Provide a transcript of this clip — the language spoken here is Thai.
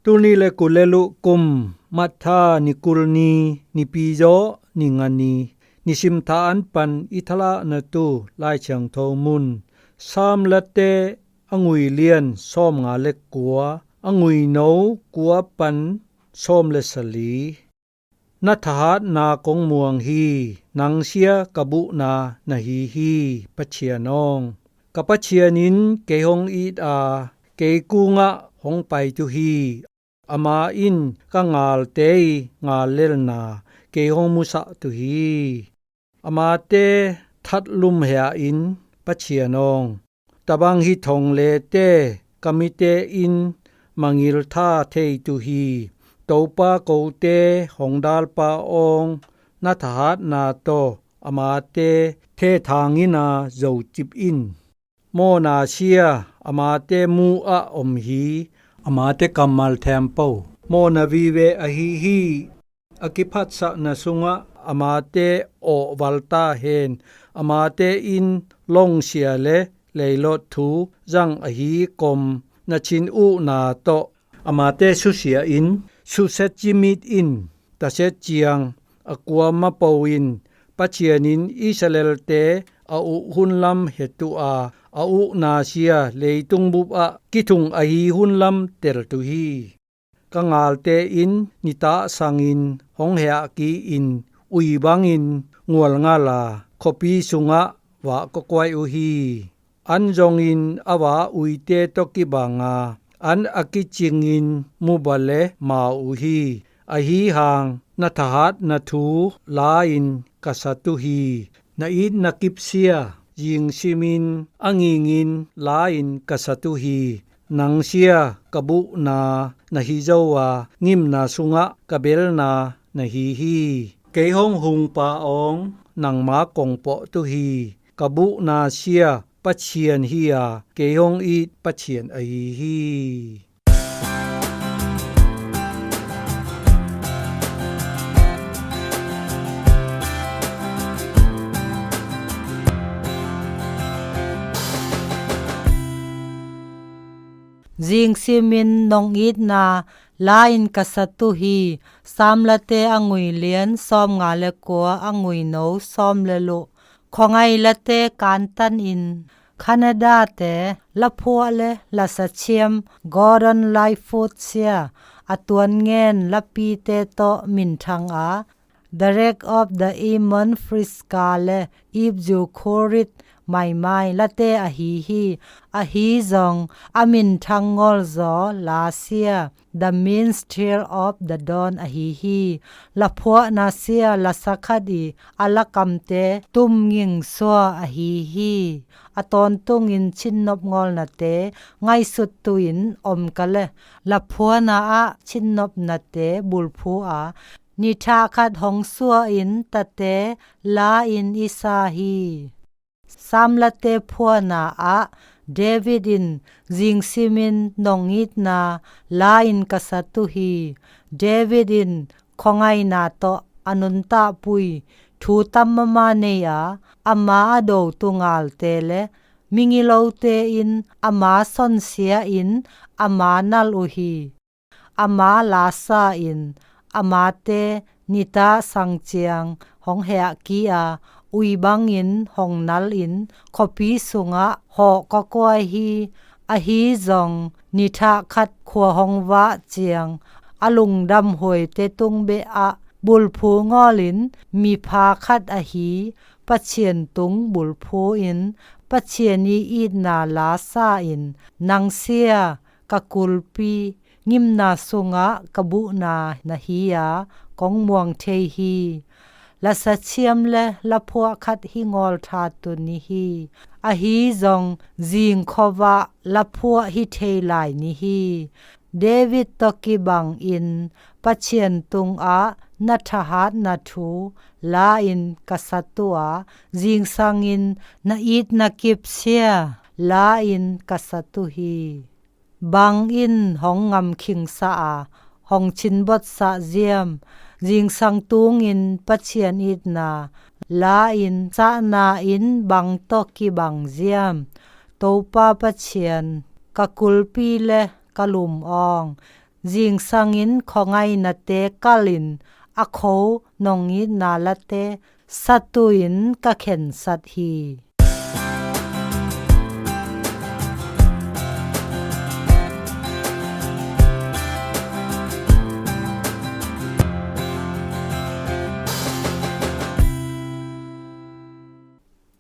ตุนีเลกุเลลุกุมมัทธานิกุลนีนิปีโจนิงันนีนิชิมทาอันปันอิทละนตุลายเชียงโทมุนสามละเตองุยเลียนซ้อมงาเล็กกัวองุยโนกัวปันซ้อมเลสลีนัทหัดนากงมวงฮีนังเชียกบุนานะฮีปะเชียนองกะปะเชียนินเกหงอีดาเกกูงะหงไปตุฮีอามาอินกะงาลเตงาเลลนาเกหงมุสะตุฮีอามาเตทัดลุมเหียอินปะเชียนองตะบังฮิทงเลเตกะมิเตอินมังิลทาเทตุฮีตอปาโกเตหงดาลปาองนัทหัดนาโตอามาเตเททางินาโจจิบอินโมนาเชียอามาเตมูอะอมฮีอามาเตกัมมัลเทมโปโมนาวีเวอะฮีอกิพัสสะนะสุงะอามาเตโอวัลตาเฮนอามาเตอินลงเชียเลเลโลทูจังอะฮีกอมนะชินอุนาโตอามาเตสุเสียอินสุเซจิมิดอินตะเซจียงอะกัวมะปอวินปะเชียนินอิสราเอลเตอาอุหุนลัมเฮตุอาอุนาเชียเลตุงบุบอะกิทุงอะฮีหุนลัมเตลตุฮีกังาลเตอินนิตาสังอินหงเฮอะกีอินอุยบังอินงวลงาลาคอปีสุงะวะกกวยอุฮีอันจงอินอวาอุยเตตกิบางาอันอกิจิงอินมุบะเลมาอุฮีอะฮีหางนัทหัดนะทูลาอินกษัตุฮีนะอินนะกิบเสียยิงซิมินอังงินลาอินกษัตุฮีนังเสียกบุนานะฮิเจาวางิมนาสุงะกะเบลนานะฮีเกหงหุงปาองนังมากงปอตุฮีกบุนาเสียปะเชียนฮียเกหงอีปะเชียนอะฮีจิงซิมินนองอีดนาลาอินกษัตุฮีสามละเตองุยเลียนซ้อมงาเลกัวองุยโนซ้อมเลโลของไอละเตการตันอินแคนาดาเตละพัวเลละสะเชียมกอร์ดอนไลฟูดเซียอตวนเงินละปีเตโตมินทังอา The Wreck of the Eamon Friska และ Ibju Khorit ไม่ละเตอะฮีซองอามินทังงอลซอลาเซีย The Minstrel of the Dawn อะฮีละพัวนาเซียละสักคดีอะละกัมเตตุมงิงซัวอะฮีอะตอนตุงินชินนบงอลนะเตไงสุดตุอินอมกะเลละพัวนาอะชินนบนะเตบุลพูอานิทาคัดหงซัวอินตะเตลาอินอิสาฮีสามละเตพัวนาอะเดวิดินจิงซิมินนองอิดนาลาอินกษัตุฮีเดวิดินของไอนาโตอนุนตาปุยทูตัมมะมาเนียอามาอโดตุงาลเตเลมิงิโลเตอินอามาซอนเสียอินอามานัลอุฮีอามาลาซาอินอามาเตนิตาสังเจียงหงเฮอะกีอาอุยบังอินหงนัลอินขอปีสุงะหอกกวยฮีอะฮีซองนิทาคัดขัวหงวะเจียงอลุงดำหวยเตตุงเบอะบุลพูงอลินมีพาคัดอะฮีปะเชียนตุงบุลพูอินปะเชียนีอีดนาลาซาอินนังเสียกะกุลปีงิมนาสุงะกบุนานะฮียากองมวงเทฮีละสะเชียมและละพัวคัดหิงอลทาตุนิฮีอะฮีซองจิงขวะละพัวฮิเทไลนิฮีเดวิดตอกิบังอินปะเชียนตุงอานัทหัดนาทูลาอินกษัตตัวจิงสังอินนาอีดนากิบเสียลาอินกษัตุฮีบังอินหองงำคิงสะอาหองชินบดสะเจียมจิงสังตุงอินปะเชียนอิดนาลาอินสะนาอินบังตอกิบังเจียมโตปาปะเชียนกะกุลปีเลกะลุมออง จิงสังอินของไงนาเตกาลินอะโคนองอีนาลาเตสัตุอินกะเข็นสัตฮี